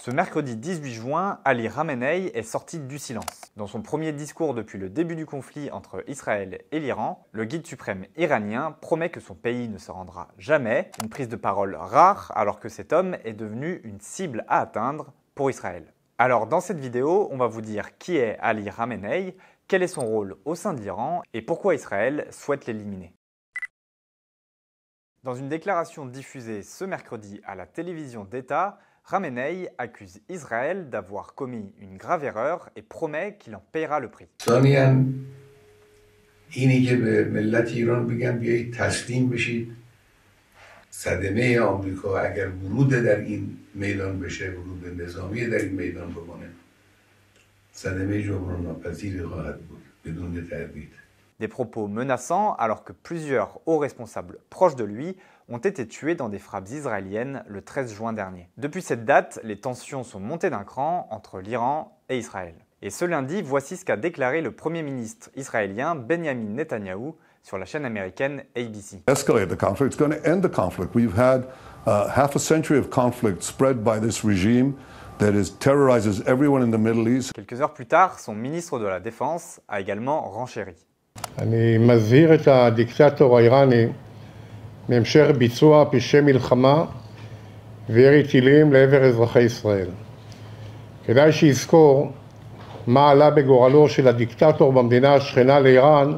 Ce mercredi 18 juin, Ali Khamenei est sorti du silence. Dans son premier discours depuis le début du conflit entre Israël et l'Iran, le guide suprême iranien promet que son pays ne se rendra jamais, une prise de parole rare alors que cet homme est devenu une cible à atteindre pour Israël. Alors dans cette vidéo, on va vous dire qui est Ali Khamenei, quel est son rôle au sein de l'Iran et pourquoi Israël souhaite l'éliminer. Dans une déclaration diffusée ce mercredi à la télévision d'État, Khamenei accuse Israël d'avoir commis une grave erreur et promet qu'il en paiera le prix. Des propos menaçants alors que plusieurs hauts responsables proches de lui ont été tués dans des frappes israéliennes le 13 juin dernier. Depuis cette date, les tensions sont montées d'un cran entre l'Iran et Israël. Et ce lundi, voici ce qu'a déclaré le Premier ministre israélien Benjamin Netanyahou sur la chaîne américaine ABC. Escalate the conflict, it's going to end the conflict. We've had half a century of conflict spread by this regime that terrorizes everyone in the Middle East. Quelques heures plus tard, son ministre de la Défense a également renchéri. אני מזהיר את הדיקטטור האיראני מהמשך ביצוע פשעי מלחמה וירי טילים לעבר אזרחי ישראל. כדאי שיזכור מה עלה בגורלו של הדיקטטור במדינה השכנה לאיראן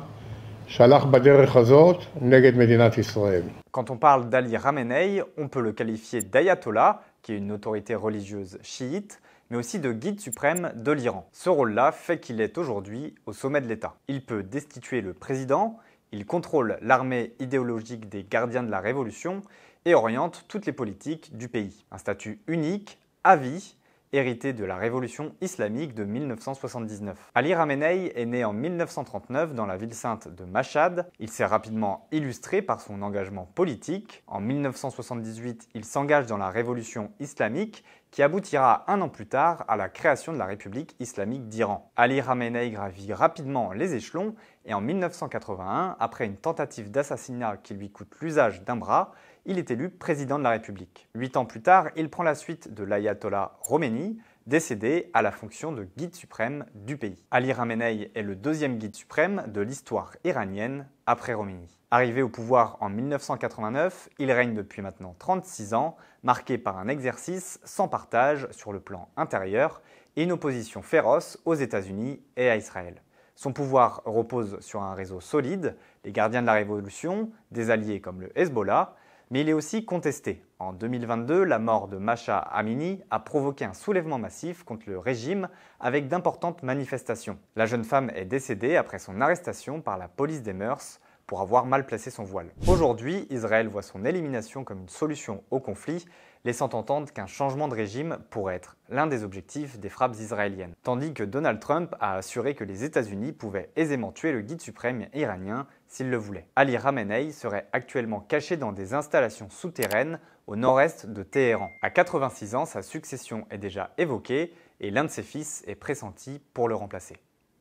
שהלך בדרך הזאת נגד מדינת ישראל. Quand on parle d'Ali Khamenei, on peut le qualifier d'ayatollah, qui est une autorité religieuse chiite, mais aussi de guide suprême de l'Iran. Ce rôle-là fait qu'il est aujourd'hui au sommet de l'État. Il peut destituer le président, il contrôle l'armée idéologique des gardiens de la révolution et oriente toutes les politiques du pays. Un statut unique, à vie, hérité de la révolution islamique de 1979. Ali Khamenei est né en 1939 dans la ville sainte de Mashhad. Il s'est rapidement illustré par son engagement politique. En 1978, il s'engage dans la révolution islamique qui aboutira un an plus tard à la création de la République islamique d'Iran. Ali Khamenei gravit rapidement les échelons et en 1981, après une tentative d'assassinat qui lui coûte l'usage d'un bras, il est élu président de la République. 8 ans plus tard, il prend la suite de l'ayatollah Khomeini, décédé à la fonction de guide suprême du pays. Ali Khamenei est le deuxième guide suprême de l'histoire iranienne après Khomeini. Arrivé au pouvoir en 1989, il règne depuis maintenant 36 ans, marqué par un exercice sans partage sur le plan intérieur et une opposition féroce aux États-Unis et à Israël. Son pouvoir repose sur un réseau solide, les gardiens de la révolution, des alliés comme le Hezbollah, mais il est aussi contesté. En 2022, la mort de Mahsa Amini a provoqué un soulèvement massif contre le régime avec d'importantes manifestations. La jeune femme est décédée après son arrestation par la police des mœurs pour avoir mal placé son voile. Aujourd'hui, Israël voit son élimination comme une solution au conflit, laissant entendre qu'un changement de régime pourrait être l'un des objectifs des frappes israéliennes. Tandis que Donald Trump a assuré que les États-Unis pouvaient aisément tuer le guide suprême iranien s'ils le voulaient. Ali Khamenei serait actuellement caché dans des installations souterraines au nord-est de Téhéran. À 86 ans, sa succession est déjà évoquée et l'un de ses fils est pressenti pour le remplacer.